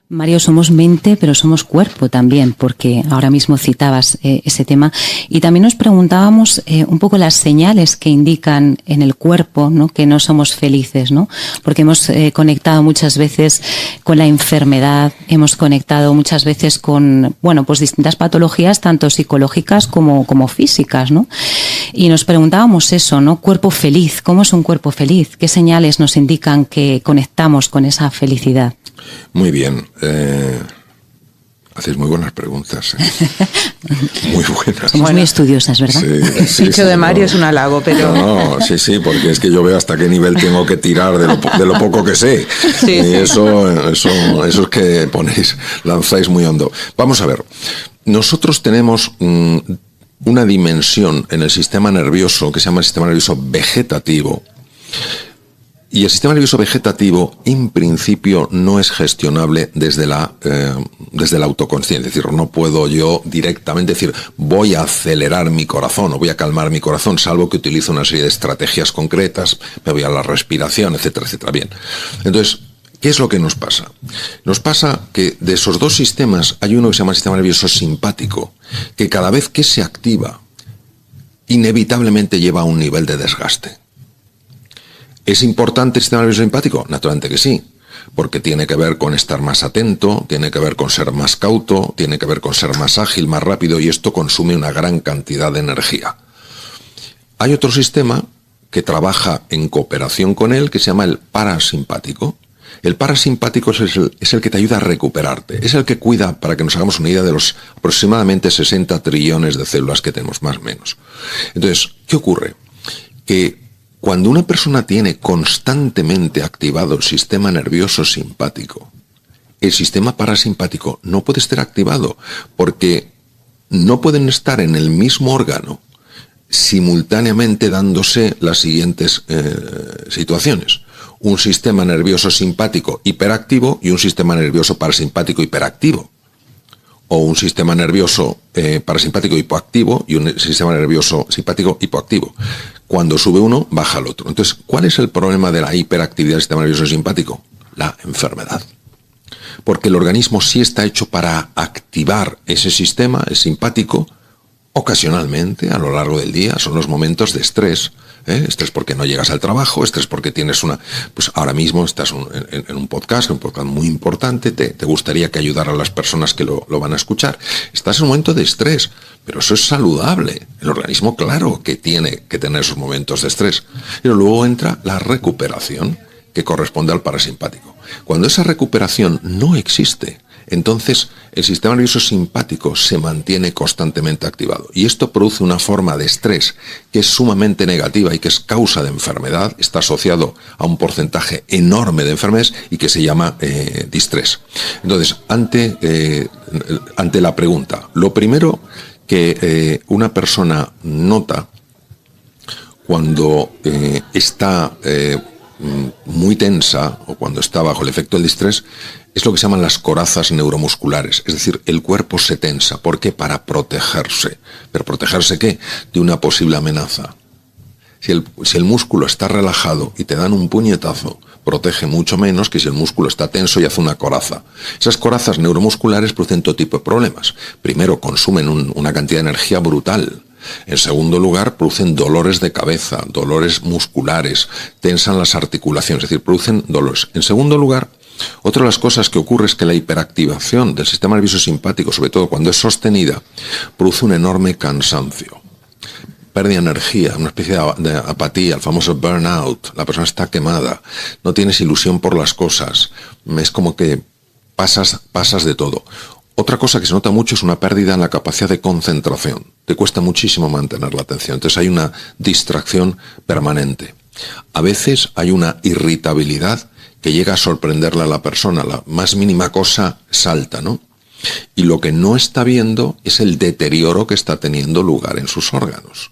Mario, somos mente, pero somos cuerpo también, porque ahora mismo citabas ese tema. Y también nos preguntábamos un poco las señales que indican en el cuerpo, ¿no?, que no somos felices, ¿no? Porque hemos conectado muchas veces con la enfermedad, hemos conectado muchas veces con, bueno, pues distintas patologías, tanto psicológicas como físicas, ¿no? Y nos preguntábamos eso, ¿no? Cuerpo feliz, ¿cómo es un cuerpo feliz? ¿Qué señales nos indican que conectamos con esa felicidad? Muy bien. Hacéis muy buenas preguntas. Muy buenas. Somos muy estudiosas, ¿verdad? Sí, El dicho de Mario es un halago, pero... Sí, porque es que yo veo hasta qué nivel tengo que tirar de lo poco que sé. Sí. Y eso es que lanzáis muy hondo. Vamos a ver. Nosotros tenemos una dimensión en el sistema nervioso que se llama el sistema nervioso vegetativo. Y el sistema nervioso vegetativo, en principio, no es gestionable desde la autoconsciencia. Es decir, no puedo yo directamente decir, voy a acelerar mi corazón o voy a calmar mi corazón, salvo que utilizo una serie de estrategias concretas, me voy a la respiración, etcétera, etcétera. Bien. Entonces, ¿qué es lo que nos pasa? Nos pasa que de esos dos sistemas hay uno que se llama el sistema nervioso simpático, que cada vez que se activa, inevitablemente lleva a un nivel de desgaste. ¿Es importante el sistema nervioso simpático? Naturalmente que sí, porque tiene que ver con estar más atento, tiene que ver con ser más cauto, tiene que ver con ser más ágil, más rápido, y esto consume una gran cantidad de energía. Hay otro sistema que trabaja en cooperación con él, que se llama el parasimpático. El parasimpático es el que te ayuda a recuperarte, es el que cuida, para que nos hagamos una idea, de los aproximadamente 60 trillones de células que tenemos, más o menos. Entonces, ¿qué ocurre? Que cuando una persona tiene constantemente activado el sistema nervioso simpático, el sistema parasimpático no puede estar activado, porque no pueden estar en el mismo órgano simultáneamente dándose las siguientes situaciones. Un sistema nervioso simpático hiperactivo y un sistema nervioso parasimpático hiperactivo. O un sistema nervioso parasimpático hipoactivo y un sistema nervioso simpático hipoactivo. Cuando sube uno, baja el otro. Entonces, ¿cuál es el problema de la hiperactividad del sistema nervioso simpático? La enfermedad. Porque el organismo sí está hecho para activar ese sistema, el simpático, ocasionalmente, a lo largo del día. Son los momentos de estrés. Estrés porque no llegas al trabajo, estrés porque tienes pues ahora mismo estás en un podcast muy importante, te gustaría que ayudara a las personas que lo van a escuchar. Estás en un momento de estrés, pero eso es saludable. El organismo, claro, que tiene que tener esos momentos de estrés. Pero luego entra la recuperación, que corresponde al parasimpático. Cuando esa recuperación no existe, entonces el sistema nervioso simpático se mantiene constantemente activado. Y esto produce una forma de estrés que es sumamente negativa y que es causa de enfermedad, está asociado a un porcentaje enorme de enfermedades y que se llama distrés. Entonces, ante la pregunta, lo primero que una persona nota cuando está muy tensa o cuando está bajo el efecto del distrés es lo que se llaman las corazas neuromusculares, es decir, el cuerpo se tensa. ¿Por qué? Para protegerse. ¿Pero protegerse qué? De una posible amenaza. Si el músculo está relajado y te dan un puñetazo, protege mucho menos que si el músculo está tenso y hace una coraza. Esas corazas neuromusculares producen todo tipo de problemas. Primero, consumen una cantidad de energía brutal. En segundo lugar, producen dolores de cabeza, dolores musculares, tensan las articulaciones, es decir, producen dolores. En segundo lugar, otra de las cosas que ocurre es que la hiperactivación del sistema nervioso simpático, sobre todo cuando es sostenida, produce un enorme cansancio. Pérdida de energía, una especie de apatía, el famoso burnout. La persona está quemada, no tienes ilusión por las cosas, es como que pasas de todo. Otra cosa que se nota mucho es una pérdida en la capacidad de concentración. Te cuesta muchísimo mantener la atención, entonces hay una distracción permanente. A veces hay una irritabilidad que llega a sorprenderle a la persona, la más mínima cosa salta, ¿no? Y lo que no está viendo es el deterioro que está teniendo lugar en sus órganos,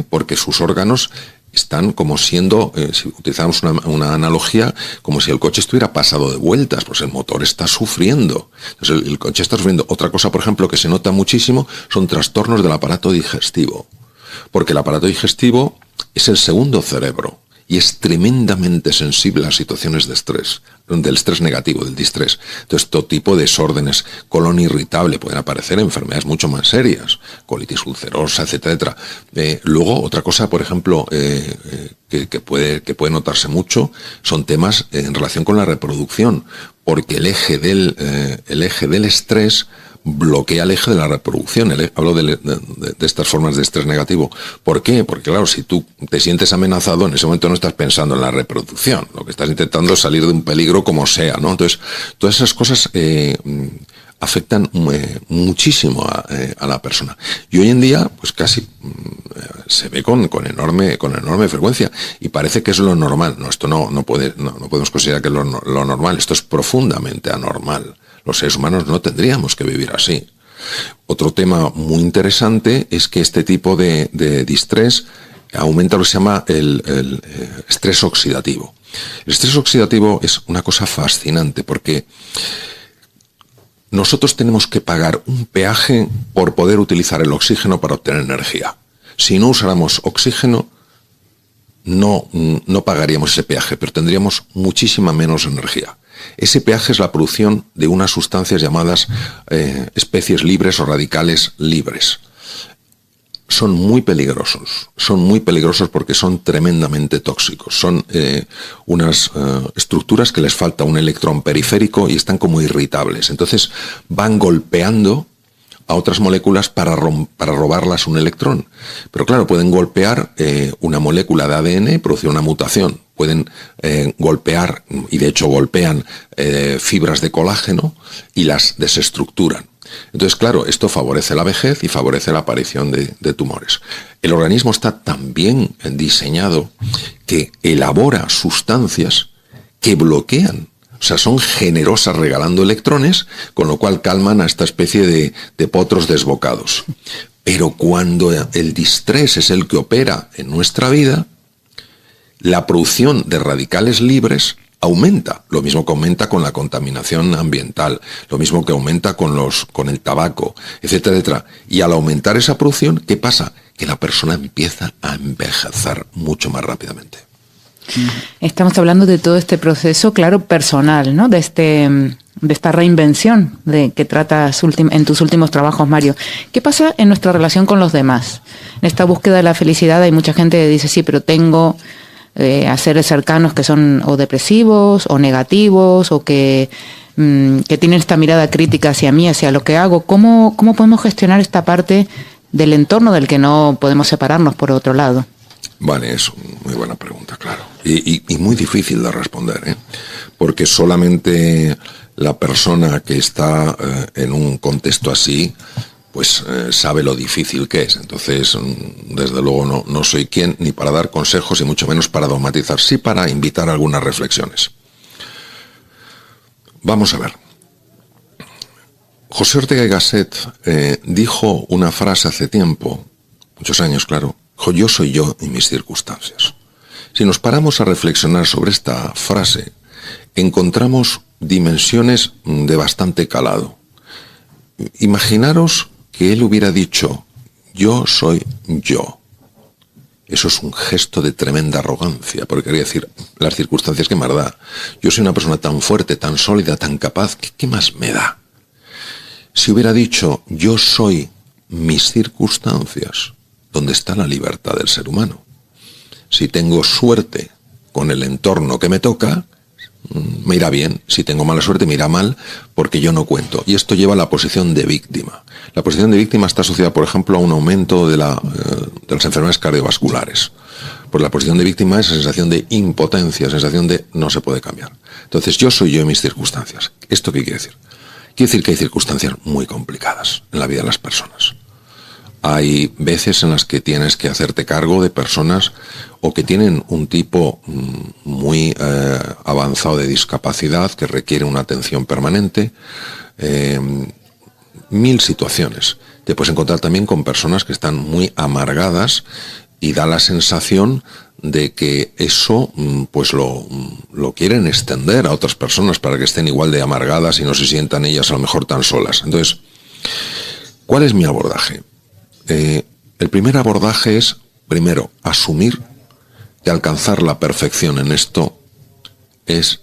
porque sus órganos están como siendo, si utilizamos una analogía, como si el coche estuviera pasado de vueltas, pues el motor está sufriendo. Entonces el coche está sufriendo. Otra cosa, por ejemplo, que se nota muchísimo son trastornos del aparato digestivo, porque el aparato digestivo es el segundo cerebro y es tremendamente sensible a situaciones de estrés. del estrés negativo, del distrés. Entonces, todo tipo de desórdenes, colon irritable, pueden aparecer enfermedades mucho más serias, colitis ulcerosa, etcétera. Luego, otra cosa, por ejemplo, que puede notarse mucho, son temas en relación con la reproducción, porque el eje del estrés bloquea el eje de la reproducción. Hablo de estas formas de estrés negativo. ¿Por qué? Porque claro, si tú te sientes amenazado, en ese momento no estás pensando en la reproducción. Lo que estás intentando es salir de un peligro como sea, ¿no? Entonces, todas esas cosas afectan muchísimo a la persona. Y hoy en día, pues casi se ve con enorme frecuencia. Y parece que es lo normal. No, esto no podemos considerar que es lo normal. Esto es profundamente anormal. Los seres humanos no tendríamos que vivir así. Otro tema muy interesante es que este tipo de distrés aumenta lo que se llama el estrés oxidativo. El estrés oxidativo es una cosa fascinante porque nosotros tenemos que pagar un peaje por poder utilizar el oxígeno para obtener energía. Si no usáramos oxígeno, no pagaríamos ese peaje, pero tendríamos muchísima menos energía. Ese peaje es la producción de unas sustancias llamadas especies libres o radicales libres. Son muy peligrosos porque son tremendamente tóxicos. Son unas estructuras que les falta un electrón periférico y están como irritables. Entonces van golpeando a otras moléculas para robarlas un electrón. Pero claro, pueden golpear una molécula de ADN y producir una mutación. Pueden golpear, y de hecho golpean, fibras de colágeno y las desestructuran. Entonces, claro, esto favorece la vejez y favorece la aparición de tumores. El organismo está tan bien diseñado que elabora sustancias que bloquean. O sea, son generosas regalando electrones, con lo cual calman a esta especie de potros desbocados. Pero cuando el distrés es el que opera en nuestra vida, la producción de radicales libres aumenta, lo mismo que aumenta con la contaminación ambiental, lo mismo que aumenta con el tabaco, etcétera, etcétera. Y al aumentar esa producción, ¿qué pasa? Que la persona empieza a envejecer mucho más rápidamente. Estamos hablando de todo este proceso, claro, personal, ¿no? De esta reinvención que tratas en tus últimos trabajos, Mario. ¿Qué pasa en nuestra relación con los demás? En esta búsqueda de la felicidad hay mucha gente que dice, sí, pero tengo a seres cercanos que son o depresivos o negativos o que tienen esta mirada crítica hacia mí, hacia lo que hago. ¿Cómo podemos gestionar esta parte del entorno del que no podemos separarnos por otro lado? Vale, es una muy buena pregunta, claro. Y muy difícil de responder, porque solamente la persona que está en un contexto así pues sabe lo difícil que es. Entonces, desde luego no soy quien ni para dar consejos y mucho menos para dogmatizar, sí para invitar a algunas reflexiones. Vamos a ver. José Ortega y Gasset dijo una frase hace tiempo, muchos años, claro, dijo: yo soy yo y mis circunstancias. Si nos paramos a reflexionar sobre esta frase, encontramos dimensiones de bastante calado. Imaginaros que él hubiera dicho: yo soy yo. Eso es un gesto de tremenda arrogancia, porque quería decir, las circunstancias que más da. Yo soy una persona tan fuerte, tan sólida, tan capaz, ¿qué más me da? Si hubiera dicho: yo soy mis circunstancias, ¿dónde está la libertad del ser humano? Si tengo suerte con el entorno que me toca, me irá bien. Si tengo mala suerte, me irá mal, porque yo no cuento. Y esto lleva a la posición de víctima. La posición de víctima está asociada, por ejemplo, a un aumento de las enfermedades cardiovasculares. Pues la posición de víctima es sensación de impotencia, sensación de no se puede cambiar. Entonces, yo soy yo y mis circunstancias. ¿Esto qué quiere decir? Quiere decir que hay circunstancias muy complicadas en la vida de las personas. Hay veces en las que tienes que hacerte cargo de personas o que tienen un tipo muy avanzado de discapacidad que requiere una atención permanente. Mil situaciones. Te puedes encontrar también con personas que están muy amargadas y da la sensación de que eso pues lo quieren extender a otras personas para que estén igual de amargadas y no se sientan ellas a lo mejor tan solas. Entonces, ¿cuál es mi abordaje? El primer abordaje es, primero, asumir que alcanzar la perfección en esto es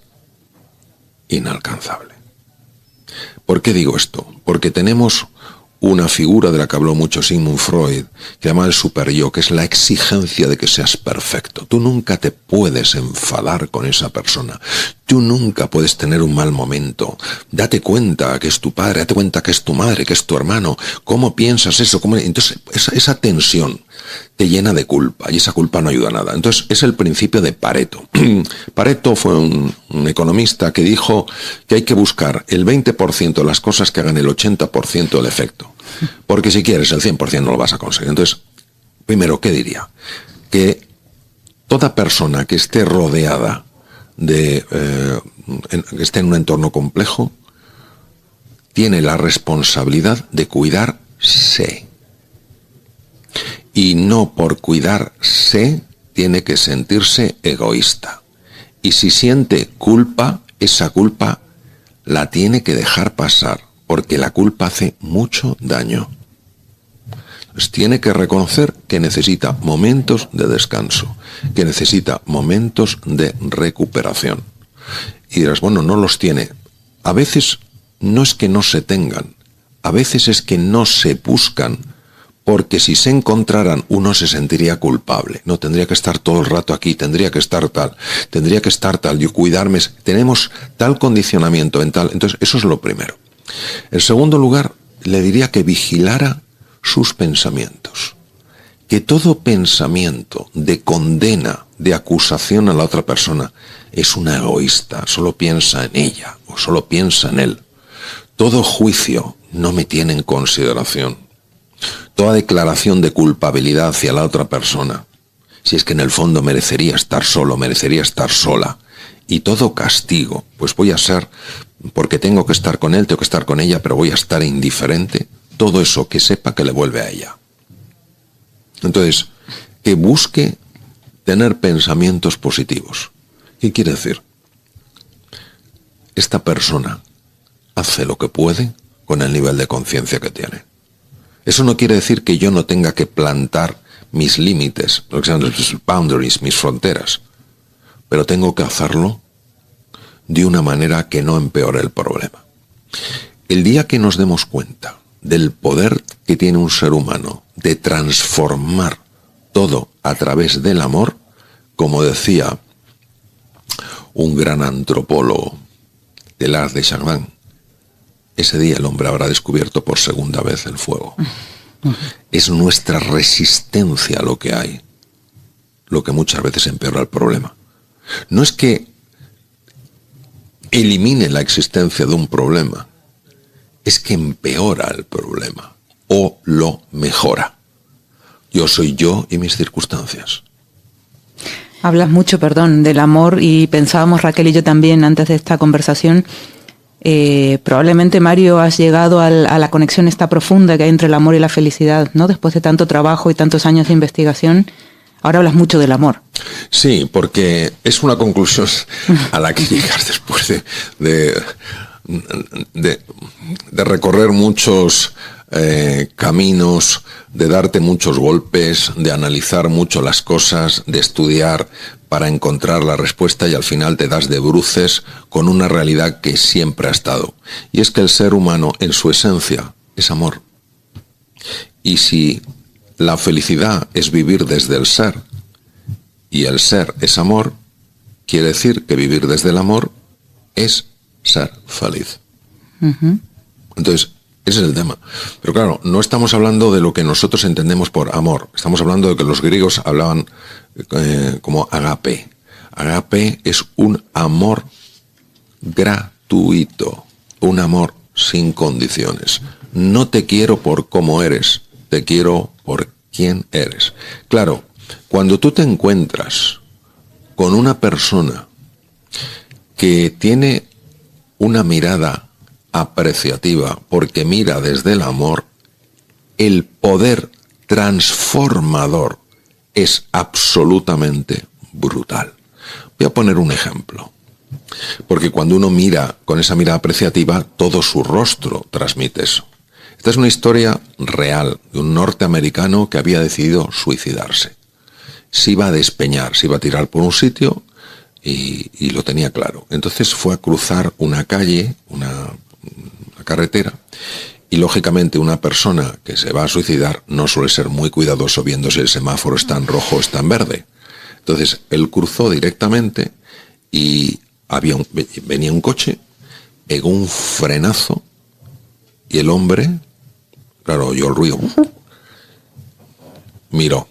inalcanzable. ¿Por qué digo esto? Porque tenemos una figura de la que habló mucho Sigmund Freud, que llama el superyo, que es la exigencia de que seas perfecto. Tú nunca te puedes enfadar con esa persona. Tú nunca puedes tener un mal momento. Date cuenta que es tu padre, date cuenta que es tu madre, que es tu hermano. ¿Cómo piensas eso? Entonces, esa tensión te llena de culpa y esa culpa no ayuda a nada. Entonces, es el principio de Pareto. Pareto fue un economista que dijo que hay que buscar el 20% de las cosas que hagan el 80% del efecto. Porque si quieres el 100% no lo vas a conseguir. Entonces, primero, ¿qué diría? Que toda persona que esté rodeada que esté en un entorno complejo tiene la responsabilidad de cuidarse. Y no por cuidarse tiene que sentirse egoísta. Y si siente culpa, esa culpa la tiene que dejar pasar, porque la culpa hace mucho daño. Entonces tiene que reconocer que necesita momentos de descanso, que necesita momentos de recuperación. Y dirás, bueno, no los tiene. A veces no es que no se tengan, a veces es que no se buscan, porque si se encontraran uno se sentiría culpable. No, tendría que estar todo el rato aquí, tendría que estar tal, yo cuidarme. Tenemos tal condicionamiento en tal. Entonces, eso es lo primero. En segundo lugar, le diría que vigilara sus pensamientos. Que todo pensamiento de condena, de acusación a la otra persona, es una egoísta, solo piensa en ella o solo piensa en él. Todo juicio no me tiene en consideración. Toda declaración de culpabilidad hacia la otra persona, si es que en el fondo merecería estar solo, merecería estar sola, y todo castigo, pues voy a ser, porque tengo que estar con él, tengo que estar con ella, pero voy a estar indiferente, todo eso que sepa que le vuelve a ella. Entonces, que busque tener pensamientos positivos. ¿Qué quiere decir? Esta persona hace lo que puede con el nivel de conciencia que tiene. Eso no quiere decir que yo no tenga que plantar mis límites, lo que se llaman los boundaries, mis fronteras, pero tengo que hacerlo de una manera que no empeore el problema. El día que nos demos cuenta del poder que tiene un ser humano de transformar todo a través del amor, como decía un gran antropólogo, Teilhard de Chardin, ese día el hombre habrá descubierto por segunda vez el fuego. Es nuestra resistencia a lo que hay, lo que muchas veces empeora el problema. No es que elimine la existencia de un problema, es que empeora el problema o lo mejora. Yo soy yo y mis circunstancias. Hablas mucho, del amor, y pensábamos Raquel y yo también antes de esta conversación. Probablemente, Mario, has llegado a la conexión esta profunda que hay entre el amor y la felicidad, ¿no? Después de tanto trabajo y tantos años de investigación, ahora hablas mucho del amor. Sí, porque es una conclusión a la que llegas después de recorrer muchos caminos, de darte muchos golpes, de analizar mucho las cosas, de estudiar para encontrar la respuesta, y al final te das de bruces con una realidad que siempre ha estado. Y es que el ser humano en su esencia es amor. Y si la felicidad es vivir desde el ser y el ser es amor, quiere decir que vivir desde el amor es ser feliz. Entonces, ese es el tema. Pero claro, no estamos hablando de lo que nosotros entendemos por amor. Estamos hablando de que los griegos hablaban como agape. Agape es un amor gratuito, un amor sin condiciones. No te quiero por cómo eres, te quiero por quién eres. Claro, cuando tú te encuentras con una persona que tiene una mirada apreciativa porque mira desde el amor, el poder transformador es absolutamente brutal. Voy a poner un ejemplo, porque cuando uno mira con esa mirada apreciativa, todo su rostro transmite eso. Esta es una historia real de un norteamericano que había decidido suicidarse. Se iba a despeñar, se iba a tirar por un sitio y lo tenía claro. Entonces fue a cruzar una calle, una carretera, y lógicamente una persona que se va a suicidar no suele ser muy cuidadoso viendo si el semáforo está en rojo o está en verde. Entonces él cruzó directamente y venía un coche, pegó un frenazo y el hombre, claro, oyó el ruido, miró.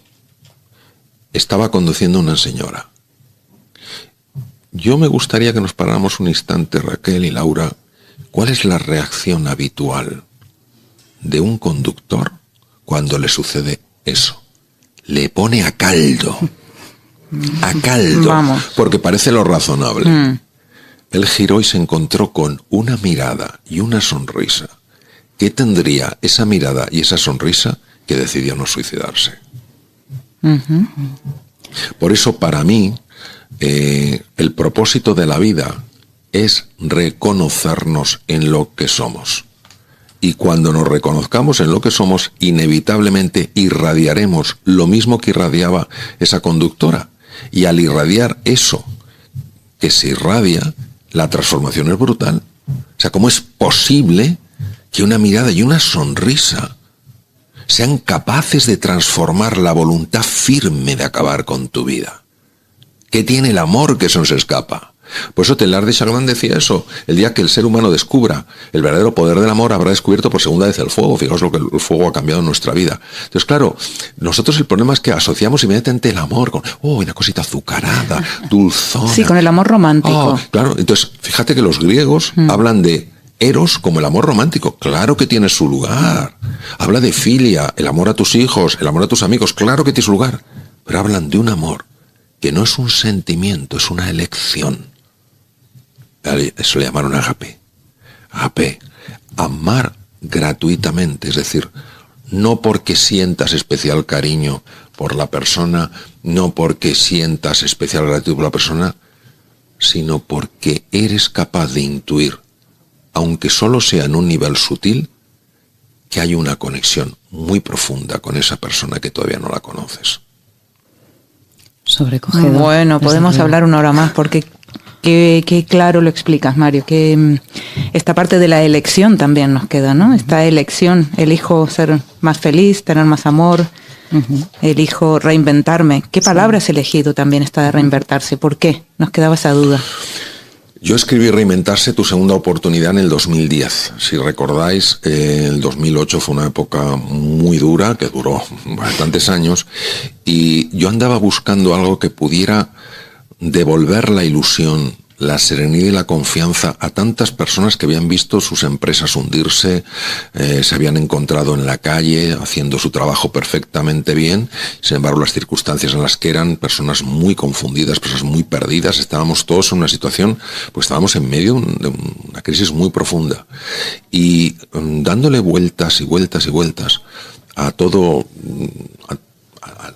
Estaba conduciendo una señora. Yo me gustaría que nos paráramos un instante, Raquel y Laura. ¿Cuál es la reacción habitual de un conductor cuando le sucede eso? Le pone a caldo. A caldo. Vamos. Porque parece lo razonable. Él giró y se encontró con una mirada y una sonrisa. ¿Qué tendría esa mirada y esa sonrisa que decidió no suicidarse? Por eso, para mí, el propósito de la vida es reconocernos en lo que somos. Y cuando nos reconozcamos en lo que somos, inevitablemente irradiaremos lo mismo que irradiaba esa conductora. Y al irradiar eso que se irradia, la transformación es brutal. O sea, ¿cómo es posible que una mirada y una sonrisa sean capaces de transformar la voluntad firme de acabar con tu vida? ¿Qué tiene el amor que eso nos escapa? Por eso Teilhard de Chardin decía eso: el día que el ser humano descubra el verdadero poder del amor, habrá descubierto por segunda vez el fuego. Fijaos lo que el fuego ha cambiado en nuestra vida. Entonces, claro, nosotros el problema es que asociamos inmediatamente el amor con una cosita azucarada, dulzona. Sí, con el amor romántico. Claro, entonces, fíjate que los griegos hablan de Eros como el amor romántico. Claro que tiene su lugar. Habla de filia, el amor a tus hijos, el amor a tus amigos. Claro que tiene su lugar. Pero hablan de un amor que no es un sentimiento, es una elección. Eso le llamaron agape. Agape. Amar gratuitamente, es decir, no porque sientas especial cariño por la persona, no porque sientas especial gratitud por la persona, sino porque eres capaz de intuir, aunque solo sea en un nivel sutil, que hay una conexión muy profunda con esa persona que todavía no la conoces. Sobrecogedor. Bueno, podemos hablar una hora más porque qué claro lo explicas, Mario, que esta parte de la elección también nos queda, ¿no? Esta elección, elijo ser más feliz, tener más amor, elijo reinventarme. ¿Qué palabra has elegido también esta de reinventarse? ¿Por qué? Nos quedaba esa duda. Yo escribí Reinventarse, tu segunda oportunidad en el 2010. Si recordáis, el 2008 fue una época muy dura, que duró bastantes años, y yo andaba buscando algo que pudiera devolver la ilusión, la serenidad y la confianza a tantas personas que habían visto sus empresas hundirse, se habían encontrado en la calle haciendo su trabajo perfectamente bien. Sin embargo, las circunstancias en las que eran personas muy confundidas, personas muy perdidas, estábamos todos en una situación, pues estábamos en medio de una crisis muy profunda, y dándole vueltas y vueltas y vueltas a todo,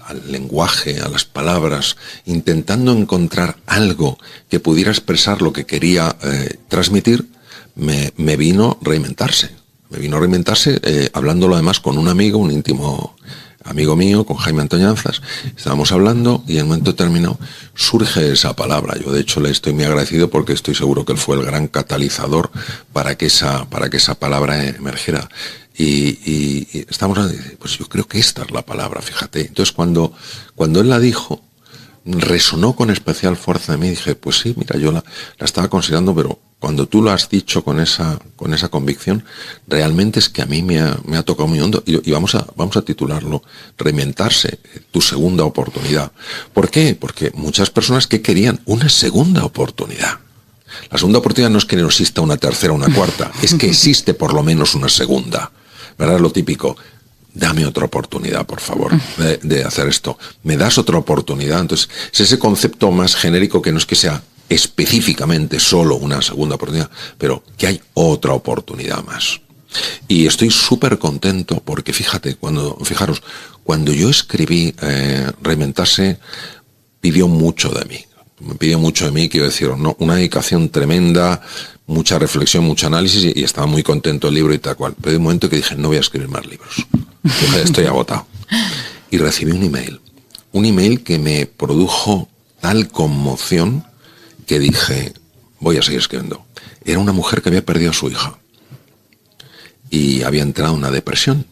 al lenguaje, a las palabras, intentando encontrar algo que pudiera expresar lo que quería transmitir, me vino Reinventarse. Me vino Reinventarse, hablándolo además con un amigo, un íntimo amigo mío, con Jaime Antoñanzas. Estábamos hablando y en un momento determinado surge esa palabra. Yo de hecho le estoy muy agradecido porque estoy seguro que él fue el gran catalizador para que esa palabra emergiera. Y estamos, pues yo creo que esta es la palabra, fíjate. Entonces cuando él la dijo, resonó con especial fuerza en mí. Dije, pues sí, mira, yo la estaba considerando, pero cuando tú lo has dicho con esa convicción, realmente es que a mí me ha tocado muy hondo. Y vamos a titularlo Reinventarse, tu segunda oportunidad. ¿Por qué? Porque muchas personas que querían una segunda oportunidad. La segunda oportunidad no es que no exista una tercera o una cuarta, es que existe por lo menos una segunda. ¿Verdad? Lo típico, dame otra oportunidad, por favor, de hacer esto. ¿Me das otra oportunidad? Entonces, es ese concepto más genérico que no es que sea específicamente solo una segunda oportunidad, pero que hay otra oportunidad más. Y estoy súper contento porque fijaros, cuando yo escribí Reinventarse, pidió mucho de mí. Me pidió mucho de mí, quiero decir, ¿no? Una dedicación tremenda, mucha reflexión, mucho análisis, y estaba muy contento el libro y tal cual. Pero hay un momento que dije, no voy a escribir más libros. Dije, estoy agotado. Y recibí un email que me produjo tal conmoción que dije, voy a seguir escribiendo. Era una mujer que había perdido a su hija y había entrado en una depresión.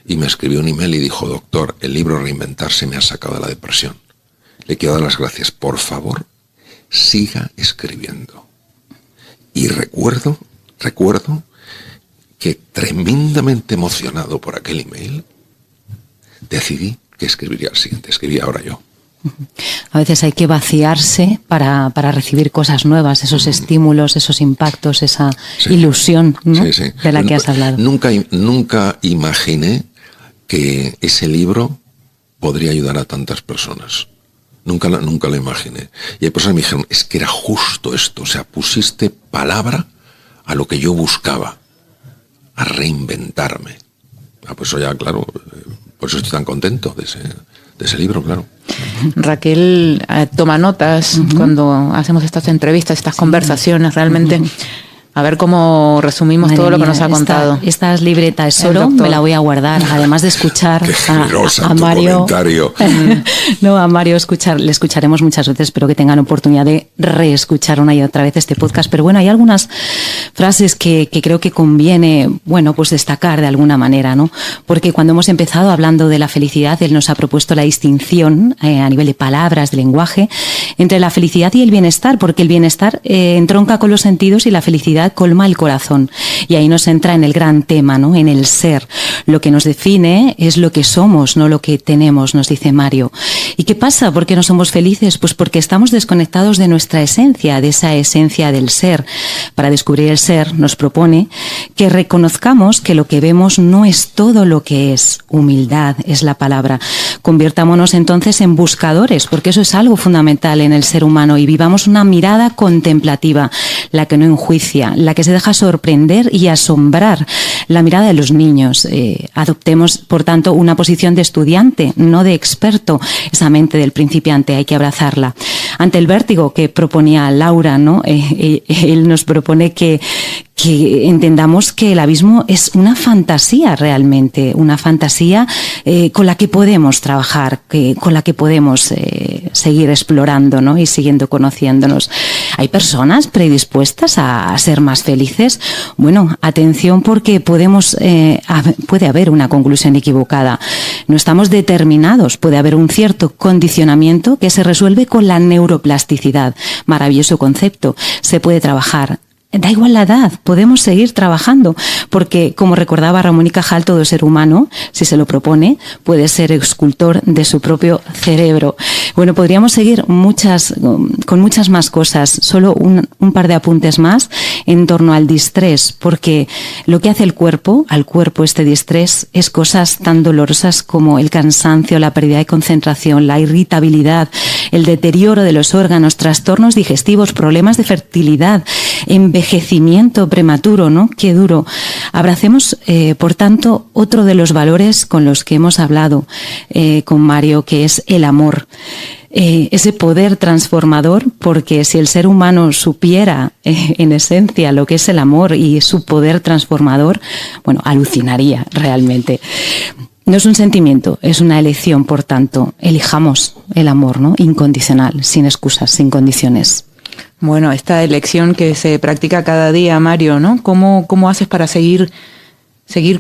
Y me escribió un email y dijo, doctor, el libro Reinventarse me ha sacado de la depresión. Le quiero dar las gracias. Por favor, siga escribiendo. Y recuerdo que tremendamente emocionado por aquel email, decidí que escribiría el siguiente. Escribí ahora yo. A veces hay que vaciarse para recibir cosas nuevas, esos estímulos, esos impactos, esa ilusión, ¿no? De la que has hablado. Nunca imaginé que ese libro podría ayudar a tantas personas. Nunca lo imaginé. Y hay personas que me dijeron, es que era justo esto, o sea, pusiste palabra a lo que yo buscaba, a reinventarme. Pues eso ya, claro, por eso estoy tan contento de ese libro, claro. Raquel toma notas cuando hacemos estas entrevistas, estas conversaciones, realmente. A ver cómo resumimos todo lo que nos ha contado. Esta libreta es oro, me la voy a guardar, además de escuchar a Mario. A Mario le escucharemos muchas veces, espero que tengan oportunidad de reescuchar una y otra vez este podcast. Pero bueno, hay algunas frases que creo que conviene, pues destacar de alguna manera, ¿no? Porque cuando hemos empezado hablando de la felicidad, él nos ha propuesto la distinción a nivel de palabras, de lenguaje, entre la felicidad y el bienestar, porque el bienestar entronca con los sentidos y la felicidad colma el corazón. Y ahí nos entra en el gran tema, ¿no? En el ser. Lo que nos define es lo que somos, no lo que tenemos, nos dice Mario. ¿Y qué pasa? ¿Por qué no somos felices? Pues porque estamos desconectados de nuestra esencia, de esa esencia del ser. Para descubrir el ser, nos propone que reconozcamos que lo que vemos no es todo lo que es. Humildad es la palabra. Convirtámonos entonces en buscadores, porque eso es algo fundamental en el ser humano, y vivamos una mirada contemplativa, la que no enjuicia, la que se deja sorprender y asombrar, la mirada de los niños. Adoptemos, por tanto, una posición de estudiante, no de experto. Esa mente del principiante hay que abrazarla. Ante el vértigo que proponía Laura, ¿no? Él nos propone que entendamos que el abismo es una fantasía realmente, una fantasía con la que podemos trabajar, con la que podemos seguir explorando, ¿no? Y siguiendo conociéndonos. ¿Hay personas predispuestas a ser más felices? Bueno, atención, porque puede haber una conclusión equivocada. No estamos determinados, puede haber un cierto condicionamiento que se resuelve con la neuroplasticidad. Maravilloso concepto. Se puede trabajar. Da igual la edad, podemos seguir trabajando, porque, como recordaba Ramón y Cajal, todo ser humano, si se lo propone, puede ser escultor de su propio cerebro. Bueno, podríamos seguir con muchas más cosas, solo un par de apuntes más en torno al distrés, porque lo que hace al cuerpo este distrés, es cosas tan dolorosas como el cansancio, la pérdida de concentración, la irritabilidad, el deterioro de los órganos, trastornos digestivos, problemas de fertilidad, envejecimiento prematuro, ¿no? Qué duro. Abracemos, por tanto, otro de los valores con los que hemos hablado con Mario, que es el amor. Ese poder transformador, porque si el ser humano supiera en esencia lo que es el amor y su poder transformador, alucinaría realmente. No es un sentimiento, es una elección, por tanto, elijamos el amor, ¿no? Incondicional, sin excusas, sin condiciones. Bueno, esta elección que se practica cada día, Mario, ¿no? ¿Cómo haces para seguir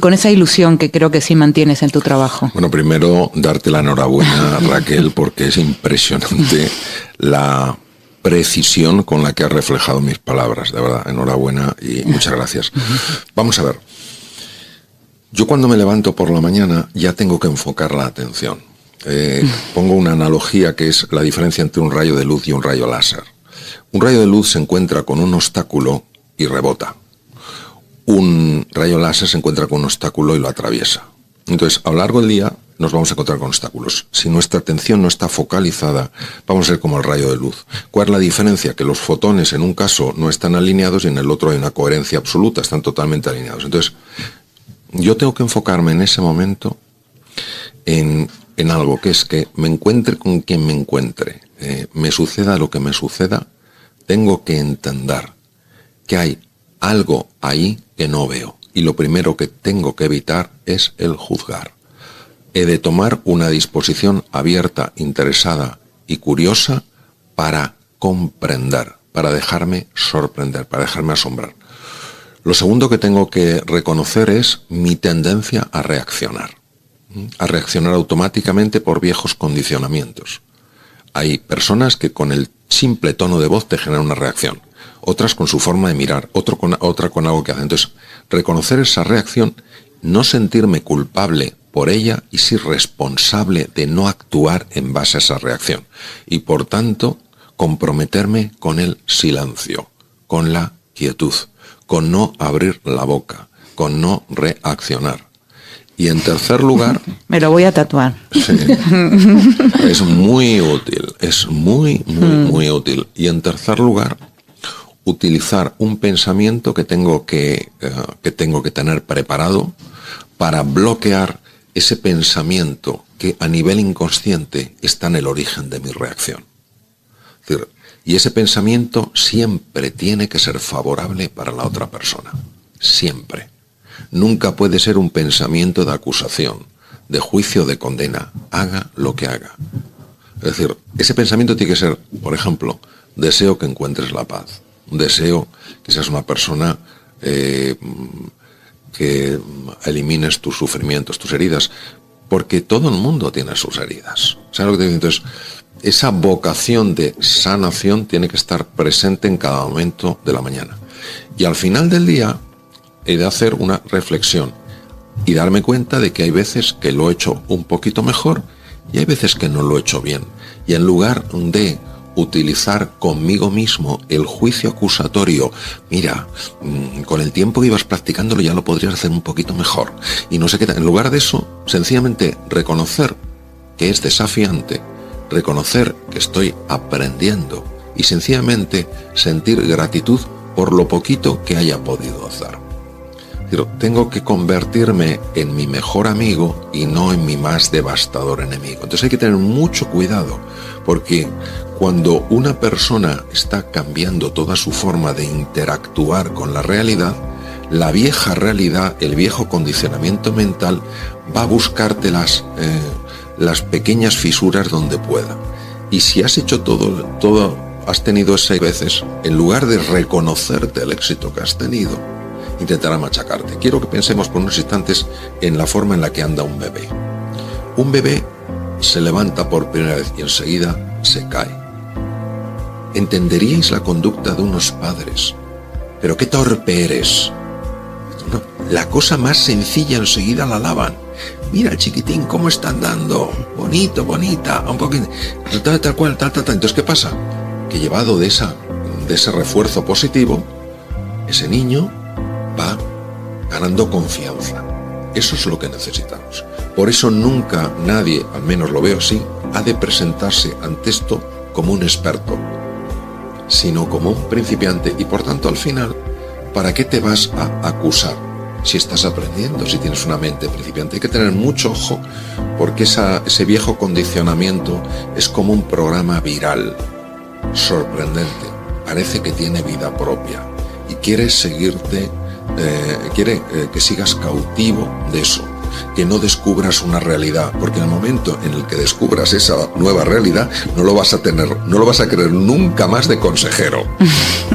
con esa ilusión que creo que sí mantienes en tu trabajo? Bueno, primero darte la enhorabuena, Raquel, porque es impresionante la precisión con la que has reflejado mis palabras. De verdad, enhorabuena y muchas gracias. Vamos a ver. Yo cuando me levanto por la mañana ya tengo que enfocar la atención. Pongo una analogía que es la diferencia entre un rayo de luz y un rayo láser. Un rayo de luz se encuentra con un obstáculo y rebota. Un rayo láser se encuentra con un obstáculo y lo atraviesa. Entonces, a lo largo del día nos vamos a encontrar con obstáculos. Si nuestra atención no está focalizada, vamos a ser como el rayo de luz. ¿Cuál es la diferencia? Que los fotones en un caso no están alineados y en el otro hay una coherencia absoluta, están totalmente alineados. Entonces, yo tengo que enfocarme en ese momento en algo, que es que me encuentre con quien me encuentre, me suceda lo que me suceda, tengo que entender que hay algo ahí que no veo. Y lo primero que tengo que evitar es el juzgar. He de tomar una disposición abierta, interesada y curiosa para comprender, para dejarme sorprender, para dejarme asombrar. Lo segundo que tengo que reconocer es mi tendencia a reaccionar automáticamente por viejos condicionamientos. Hay personas que con el simple tono de voz te generan una reacción, otras con su forma de mirar, otra con algo que hacen. Entonces, reconocer esa reacción, no sentirme culpable por ella y ser responsable de no actuar en base a esa reacción. Y por tanto, comprometerme con el silencio, con la quietud, con no abrir la boca, con no reaccionar. Y en tercer lugar... Me lo voy a tatuar. Sí, es muy útil, es muy útil. Y en tercer lugar, utilizar un pensamiento que tengo que tener preparado para bloquear ese pensamiento que a nivel inconsciente está en el origen de mi reacción. Es decir, y ese pensamiento siempre tiene que ser favorable para la otra persona. Siempre. Nunca puede ser un pensamiento de acusación, de juicio, de condena, haga lo que haga. Es decir, ese pensamiento tiene que ser, por ejemplo, deseo que encuentres la paz, deseo que seas una persona que elimines tus sufrimientos, tus heridas, porque todo el mundo tiene sus heridas. ¿Sabes lo que te digo? Entonces, esa vocación de sanación tiene que estar presente en cada momento de la mañana. Y al final del día, he de hacer una reflexión y darme cuenta de que hay veces que lo he hecho un poquito mejor y hay veces que no lo he hecho bien. Y en lugar de utilizar conmigo mismo el juicio acusatorio, mira, con el tiempo que ibas practicándolo ya lo podrías hacer un poquito mejor. Y no sé qué, en lugar de eso, sencillamente reconocer que es desafiante, reconocer que estoy aprendiendo y sencillamente sentir gratitud por lo poquito que haya podido hacer. Tengo que convertirme en mi mejor amigo y no en mi más devastador enemigo. Entonces hay que tener mucho cuidado, porque cuando una persona está cambiando toda su forma de interactuar con la realidad, la vieja realidad, el viejo condicionamiento mental, va a buscarte las pequeñas fisuras donde pueda. Y si has hecho todo, has tenido 6 veces, en lugar de reconocerte el éxito que has tenido, intentará machacarte. Quiero que pensemos por unos instantes en la forma en la que anda un bebé. Un bebé se levanta por primera vez y enseguida se cae. ¿Entenderíais la conducta de unos padres? Pero qué torpe eres. No, la cosa más sencilla enseguida la alaban. Mira el chiquitín cómo está andando, bonito, bonita, un poquito, tal cual. Entonces, ¿qué pasa? Que llevado de ese refuerzo positivo, ese niño va ganando confianza. Eso es lo que necesitamos. Por eso nunca nadie, al menos lo veo así, ha de presentarse ante esto como un experto, sino como un principiante. Y por tanto, al final, ¿para qué te vas a acusar si estás aprendiendo, si tienes una mente principiante? Hay que tener mucho ojo, porque ese viejo condicionamiento es como un programa viral, sorprendente. Parece que tiene vida propia y quiere seguirte. Quiere que sigas cautivo de eso, que no descubras una realidad, porque en el momento en el que descubras esa nueva realidad no lo vas a querer nunca más de consejero.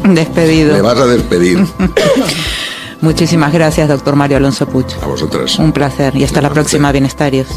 Despedido. Le vas a despedir. Muchísimas gracias, doctor Mario Alonso Puig. A vosotros. Un placer y hasta la próxima, bienestarios.